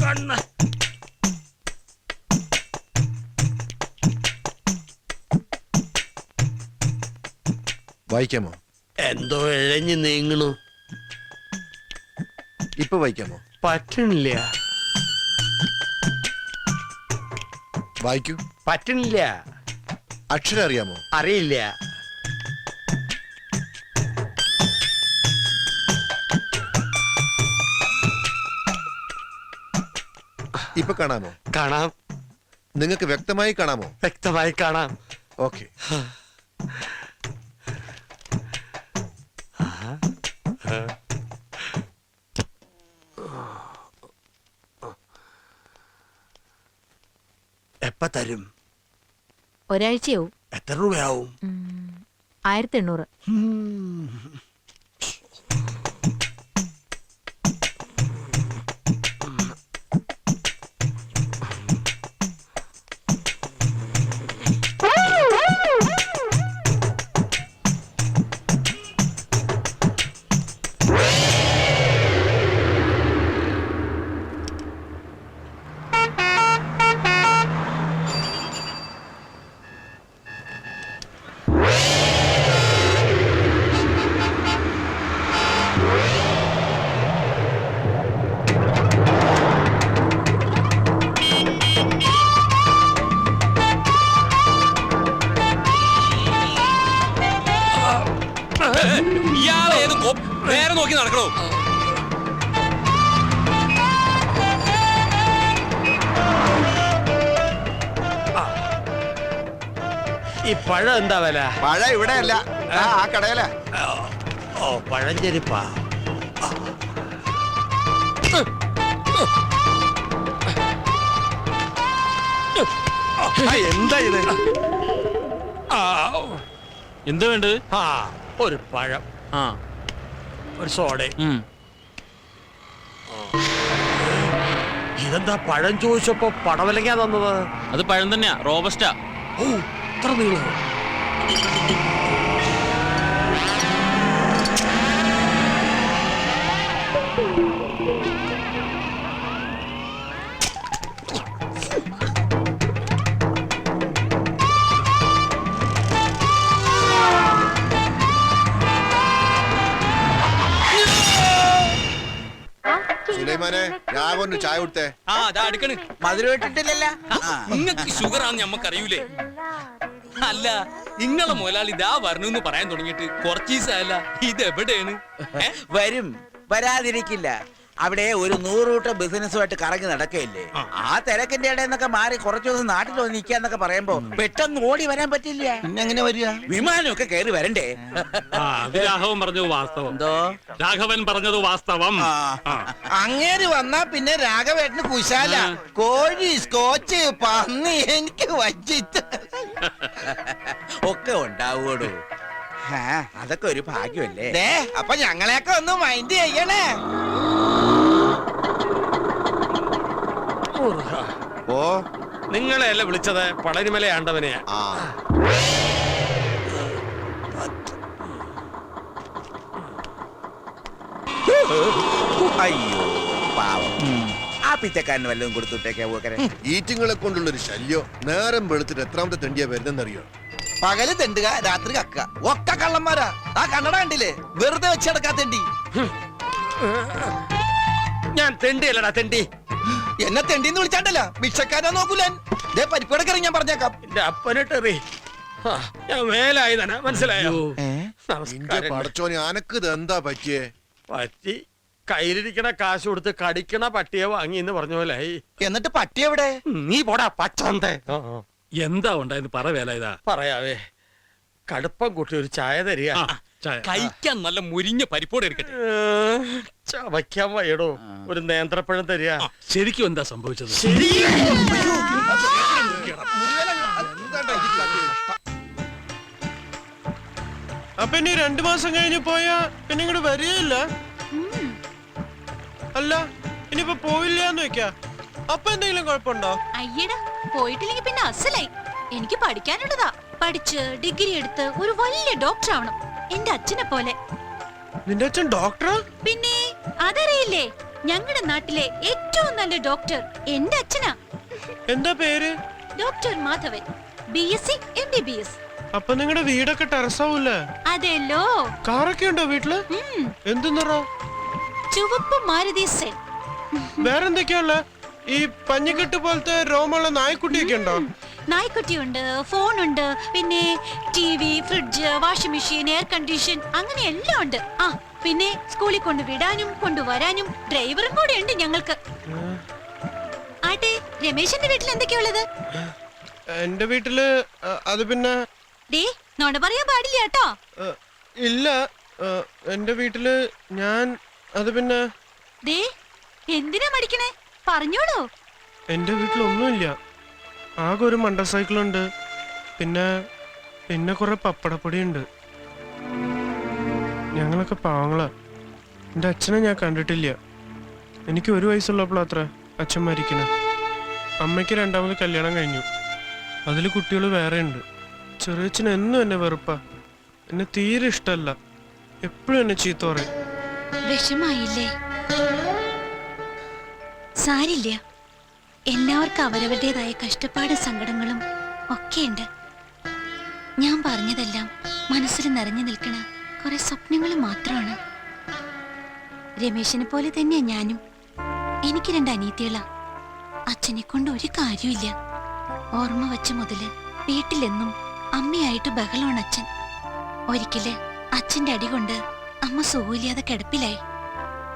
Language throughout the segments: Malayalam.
കണ്ണ വായിക്കാമോ? എന്തോ ഇഴഞ്ഞു നീങ്ങണു. ഇപ്പൊ വായിക്കാമോ? പറ്റണില്ല. വായിക്കൂ. പറ്റണില്ല. അക്ഷരം അറിയാമോ? അറിയില്ല. ഇപ്പൊ കാണാമോ? കാണാം. നിങ്ങൾക്ക് വ്യക്തമായി കാണാമോ? വ്യക്തമായി കാണാം. ഓക്കെ. എപ്പ തരും? ഒരാഴ്ചയാവും. എത്ര രൂപയാവും? 1800. ഇയാളേത് നേരെ നോക്കി നടക്കണോ? ഈ പഴം എന്താ വില? പഴം ഇവിടെ അല്ല, ആ കടയില. ഓ, പഴഞ്ചെരിപ്പാ. എന്താ ഇത്? എന്താ വേണ്ടത്? ആ, ഒരു പഴം, ഒരു സോഡ. ഇതെന്താ പഴം ചോദിച്ചപ്പോ പടവലങ്ങാ തന്നത്? അത് പഴം തന്നെയാ, റോബസ്റ്റാ. ഓ, ഇത്ര നീളം. സുലൈമാനെ, രാഘവന് ചായ കൊടുത്തേ. ആ, അതാ അടുക്കണ്. മധുരം ഇട്ടിട്ടില്ലല്ലോ. നിങ്ങക്ക് ഷുഗർ ആണെന്ന് ഞമ്മക്കറിയൂലേ? അല്ല, നിങ്ങളെ മുതലാളി ഇതാ വരണമെന്ന് പറയാൻ തുടങ്ങിയിട്ട് കുറച്ച് ദിവസമല്ല. ഇത് എവിടെയാണ്? വരും, വരാതിരിക്കില്ല. അവിടെ ഒരു 100 കൂട്ടം ബിസിനസ്സുമായിട്ട് കറങ്ങി നടക്കയില്ലേ. ആ തിരക്കിന്റെ ഇടയിൽ നിന്നൊക്കെ മാറി കുറച്ചു ദിവസം നാട്ടിൽ വന്ന് നിൽക്കാന്നൊക്കെ പറയുമ്പോ പെട്ടെന്ന് ഓടി വരാൻ പറ്റില്ല. എങ്ങനെ വരിക? വിമാനമൊക്കെ കയറി വരണ്ടേ? രാഘവൻ പറഞ്ഞത് വാസ്തവം. എന്തോ രാഘവൻ പറഞ്ഞത് വാസ്തവം. അങ്ങേര് വന്നാ പിന്നെ രാഘവേട്ടന് കുശാല. കോഴി, സ്കോച്ച്, പന്നി എനിക്ക് വച്ചിട്ട് ഒക്കെ ഉണ്ടാവൂടോ. അതൊക്കെ ഒരു ഭാഗ്യമല്ലേ. അപ്പൊ ഞങ്ങളെയൊക്കെ ഒന്ന് മൈൻഡ് ചെയ്യണേ. ഓ, നിങ്ങളെയല്ല വിളിച്ചത്, പളനിമലയാണ്ടവനെയാ. അയ്യോ പാവം. ആ പിച്ചക്കാരന് വല്ലതും കൊടുത്തുട്ടേക്കാ പോക്കരെ. ഈറ്റിങ്ങളെ കൊണ്ടുള്ളൊരു ശല്യം. നേരം വെളുത്തിട്ട് എത്രാമത്തെ തെണ്ടിയാ വരുന്നെന്നറിയോ? പകല് തെണ്ടുക, രാത്രി കക്ക. ഒക്കെ കള്ളന്മാരാ. ആ കണ്ണട കണ്ടില്ലേ? വെറുതെ വെച്ചെടുക്കാ തെണ്ടി. ഞാൻ തെണ്ടിയല്ലടാ തെണ്ടി. എന്നെ തെണ്ടിന്ന് വിളിച്ചാണ്ടല്ല, ഭിക്ഷക്കാരോ നോക്കൂലൻ. പരിപ്പടക്കറി ഞാൻ പറഞ്ഞേക്കാം. എന്റെ അപ്പനിട്ടെറി. ഞാൻ മേലായതന, മനസ്സിലായോ? പടച്ചോനെ, അനക്ക് ഇത് എന്താ പറ്റിയേ? പറ്റി കയ്യിലിരിക്കണ കാശ് കൊടുത്ത് കടിക്കണ പട്ടിയെ വാങ്ങി എന്ന് പറഞ്ഞ പോലായി. എന്നിട്ട് പട്ടി എവിടെ? നീ പോടാ പച്ചന്തേ. എന്താ ഉണ്ടായെന്ന് പറ വേല. ഇതാ പറയാവേ, കടുപ്പം കൂട്ടി ഒരു ചായ തരിക. കഴിക്കാൻ നല്ല മുരിഞ്ഞ പരിപ്പോടെ എടുക്കട്ടെ. ചവയ്ക്കാൻ വയ്യടോ, ഒരു നേന്ത്രപ്പഴം തരിക. ശരിക്കും എന്താ സംഭവിച്ചത്? അപ്പൊ ഇനി 2 മാസം കഴിഞ്ഞ് പോയാ പിന്നെ ഇങ്ങോട്ട് വരികയില്ല. അല്ല, ഇനിയിപ്പോ പോയില്ലാന്ന് വെക്കാ. അപ്പൊ എന്തെങ്കിലും കുഴപ്പമുണ്ടോ? അയ്യടാ, പോയിട്ടില്ലെങ്കിൽ പിന്നെ അസലായി. എനിക്ക് പഠിക്കാനുള്ളതാ. പഠിച്ച് ഡിഗ്രി എടുത്ത് ഒരു വലിയ ഡോക്ടർ ആവണം, എന്റെ അച്ഛനെ പോലെ. നിന്റെ അച്ഛൻ ഡോക്ടറാ? പിന്നെ അതറിയില്ലേ, ഞങ്ങളുടെ നാട്ടിലെ ഏറ്റവും നല്ല ഡോക്ടർ എന്റെ അച്ഛനാ. എന്താ പേര്? Doctor Madhavan, BSc MBBS. അപ്പൊ നിങ്ങളുടെ വീടൊക്കെ ടെറസാവൂല്ലേ? അതെല്ലോ. കാറൊക്കെ ഉണ്ടോ വീട്ടില്? എന്ത് നിറ? ചുവപ്പ് മാരുതി സെൻ. വേറെന്തൊക്കെയുള്ള? ഈ പഞ്ഞിക്കെട്ട് പോലത്തെ രോമുള്ള നായ്ക്കുട്ടിയൊക്കെ ഉണ്ടോ? നായ്ക്കുട്ടിയുണ്ട്, ഫോണുണ്ട്, പിന്നെ TV, fridge, washing machine, air condition, അങ്ങനെ എല്ലാം ഉണ്ട്. ആ പിന്നെ സ്കൂളിൽ കൊണ്ടുവിടാനും കൊണ്ടുവരാനും ഡ്രൈവറും കൂടെ ഉണ്ട് ഞങ്ങൾക്ക്. ആട്ടെ, രമേശന്റെ വീട്ടിൽ എന്തൊക്കെയുള്ളത്? എന്റെ വീട്ടില് അത് പിന്നെ ഡേ നോണ പറയാൻ പാടില്ല കേട്ടോ. ഇല്ല. എന്റെ വീട്ടില് ഞാൻ അത് പിന്നെ ദേ എന്തിനാ മടിക്കണേ, പറഞ്ഞോളൂ. എന്റെ വീട്ടിലൊന്നുമില്ല. ആകെ ഒരു മണ്ട സൈക്കിളുണ്ട്, പിന്നെ പിന്നെ കുറെ പപ്പടപ്പൊടിയുണ്ട്. ഞങ്ങളൊക്കെ പാവങ്ങളാ. എന്റെ അച്ഛനെ ഞാൻ കണ്ടിട്ടില്ല. എനിക്ക് 1 വയസ്സുള്ളപ്പോഴത്ര അച്ഛൻ മരിക്കണേ. അമ്മയ്ക്ക് 2ാമത് കല്യാണം കഴിഞ്ഞു. അതിൽ കുട്ടികൾ വേറെ ഉണ്ട്. ചെറിയച്ഛന് എന്നും എന്നെ വെറുപ്പാ. എന്നെ തീരെ ഇഷ്ടമല്ല. എപ്പോഴും എന്നെ ചീത്ത പറയും. വിഷമായില്ലേ? സാരില്ല, എല്ലാവർക്കും അവരവരുടേതായ കഷ്ടപ്പാടും സങ്കടങ്ങളും ഒക്കെയുണ്ട്. ഞാൻ പറഞ്ഞതെല്ലാം മനസ്സിൽ നിറഞ്ഞു നിൽക്കണ കുറെ സ്വപ്നങ്ങൾ മാത്രമാണ്. രമേശിനെ പോലെ തന്നെയാ ഞാനും. എനിക്ക് 2 അനിയത്തികളാ. അച്ഛനെ കൊണ്ട് ഒരു കാര്യമില്ല. ഓർമ്മ വച്ച മുതല് വീട്ടിലെന്നും അമ്മയായിട്ട് ബഹളമാണ് അച്ഛൻ. ഒരിക്കല് അച്ഛന്റെ അടി കൊണ്ട് അമ്മ സുഖമില്ലാതെ കിടപ്പിലായി.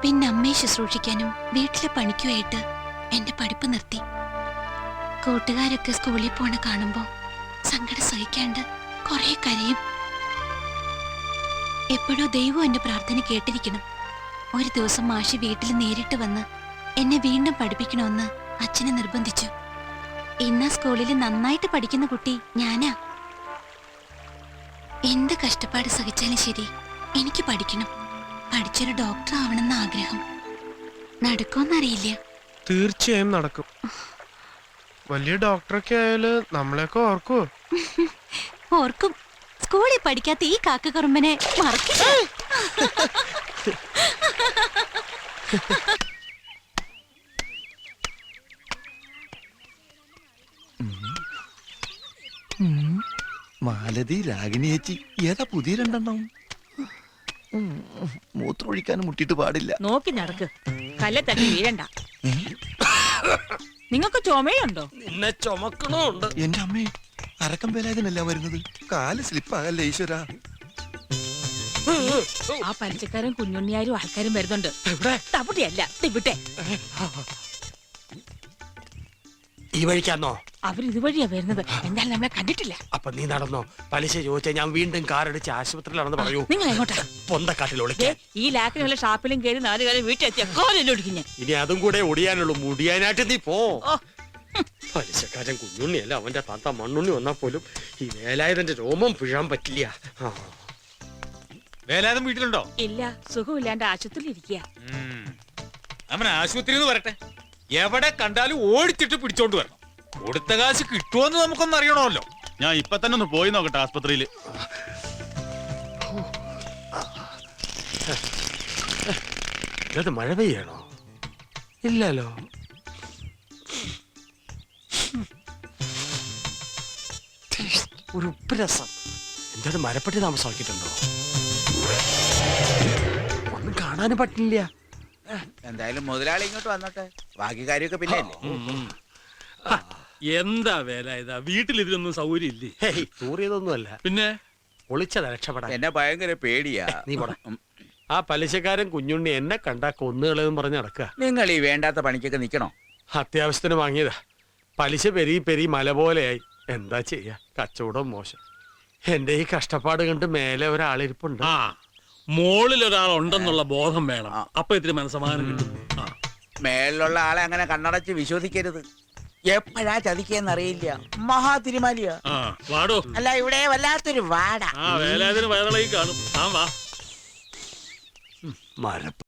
പിന്നെ അമ്മയെ ശുശ്രൂഷിക്കാനും വീട്ടിലെ പണിക്കുമായിട്ട് എന്റെ പഠിപ്പ് നിർത്തി. കൂട്ടുകാരൊക്കെ സ്കൂളിൽ പോണ കാണുമ്പോ സങ്കടം സഹിക്കാണ്ട് കുറെ കരയും. എപ്പോഴോ ദൈവം എന്റെ പ്രാർത്ഥന കേട്ടിരിക്കണം. ഒരു ദിവസം മാഷി വീട്ടിൽ നേരിട്ട് വന്ന് എന്നെ വീണ്ടും പഠിപ്പിക്കണമെന്ന് അച്ഛനെ നിർബന്ധിച്ചു. ഇന്ന സ്കൂളിൽ നന്നായിട്ട് പഠിക്കുന്ന കുട്ടി ഞാനാ. എന്ത് കഷ്ടപ്പാട് സഹിച്ചാലും ശരി, എനിക്ക് പഠിക്കണം. പഠിച്ചൊരു ഡോക്ടർ ആവണമെന്ന ആഗ്രഹം. നടക്കുമെന്നറിയില്ല. തീർച്ചയായും നടക്കും. വലിയ ഡോക്ടറൊക്കെ ആയാല് നമ്മളെയൊക്കെ ഓർക്കുവോ? ഓർക്കും. സ്കൂളിൽ പഠിക്കാത്ത ഈ കാക്കക്കുറുമ്പനെ മറക്കില്ല. മാലതി, രാഗിണി ചേച്ചി, ഏതാ പുതിയ 2 മൂത്രമൊഴിക്കാനും മുട്ടിട്ട് പാടില്ല. നോക്കി നടക്ക്, കല്ലെ തട്ടി വീഴണ്ട. നിങ്ങൾക്ക് ചുമയുണ്ടോ? നിന്നെ ചുമക്കണുണ്ട്. എന്റെ അമ്മേ, അരക്കം വേലായതിനല്ല വരുന്നത്. കാല് സ്ലിപ്പാകല്ലേ ഈശ്വരാ. ആ പലിശക്കാരും കുഞ്ഞുണ്ണിയാരും ആൾക്കാരും വരുന്നുണ്ട്. തവിടെയല്ല, ഇവിടെ. ഈ വഴിക്കാന്നോ? അവരിതുവഴിയാ വരുന്നത്. എന്തായാലും നമ്മളെ കണ്ടിട്ടില്ല. അപ്പൊ നീ നടന്നോ? പലിശ ചോദിച്ചാ ഞാൻ വീണ്ടും കാറടിച്ച് ആശുപത്രിയിലാണെന്ന് പറയൂ. നിങ്ങൾ എങ്ങോട്ടാ? പൊന്തക്കാട്ടിൽ ദേ, ഒളിക്കാൻ. ഈ ലാക്കിന് വല്ല ഷാപ്പിലും കയറി 4 കാലം വീട്ടിലെത്തിയ കോലെല്ലാം ഒടിക്കും ഞാൻ. ഇനി അതും കൂടെ ഒടിയാനുള്ളൂ. മുടിയാനായിട്ട് നീ പോ. ഓ, പലിശക്കാരൻ കുഞ്ഞുണ്ണിയല്ല, അവന്റെ താത്ത മണ്ണുണ്ണി വന്നാൽ പോലും ഈ വേലായുധന്റെ രോമം പിഴാൻ പറ്റില്ല. വേലായുധൻ വീട്ടിലുണ്ടോ? ഇല്ല, സുഖമില്ലാണ്ട് ആശുപത്രിയിൽ ഇരിക്കുക. അവൻ ആശുപത്രിയിൽ വരട്ടെ. എവിടെ കണ്ടാലും ഓടിച്ചിട്ട് പിടിച്ചോണ്ട് വരണം. കൊടുത്ത കാശ് കിട്ടുമോന്ന് നമുക്കൊന്നും അറിയണമല്ലോ. ഞാൻ ഇപ്പൊ തന്നെ ഒന്ന് പോയി നോക്കട്ടെ ആസ്പത്രിയില്. ഇത് മഴ പെയ്യണോ? ഇല്ലല്ലോ. ഒരു ഉപ്പ് രസം. എന്താ മരപ്പെട്ടി താമസമാക്കിയിട്ടുണ്ടോ? ഒന്നും കാണാനും പറ്റില്ല. എന്തായാലും മുതലാളി ഇങ്ങോട്ട് വന്നോട്ടെ. ബാക്കി കാര്യമൊക്കെ പിന്നെ എന്താ വേല ഇതാ? വീട്ടിൽ ഇതിനൊന്നും സൗകര്യം ഇല്ലേ? തൂറിയതൊന്നുമല്ല, പിന്നെ ഒളിച്ചതാ രക്ഷപ്പെടാൻ. എന്നെ ഭയങ്കര പേടിയാ. നീ പോടാ. ആ പലിശക്കാരൻ കുഞ്ഞുണ്ണി എന്നെ കണ്ടാ കൊന്നുകളെന്ന് പറഞ്ഞ് നടക്കുക. നിങ്ങൾ ഈ വേണ്ടാത്ത പണിക്കൊക്കെ നിക്കണോ? അത്യാവശ്യത്തിന് വാങ്ങിയതാ. പലിശ പെരി പെരി മല പോലെയായി. എന്താ ചെയ്യാ, കച്ചവടം മോശം. എന്റെ ഈ കഷ്ടപ്പാട് കണ്ട് മേലെ ഒരാളിരിപ്പുണ്ട്. ആ, മോളിൽ ഒരാൾ ഉണ്ടെന്നുള്ള ബോധം വേണം. അപ്പൊ ഇത്തിരി മനസ്സമാധാനം കിട്ടും. മേലുള്ള ആളെ അങ്ങനെ കണ്ണടച്ച് വിശ്വസിക്കരുത്. എപ്പോഴാ ചതിക്കെന്നറിയില്ല. മഹാതിരുമാലിയാ. വാടോ. അല്ല, ഇവിടെ വല്ലാത്തൊരു വാട. ആ വേലാതിന് വയറിളകി കാണും. ആ വാ. മരപ്പ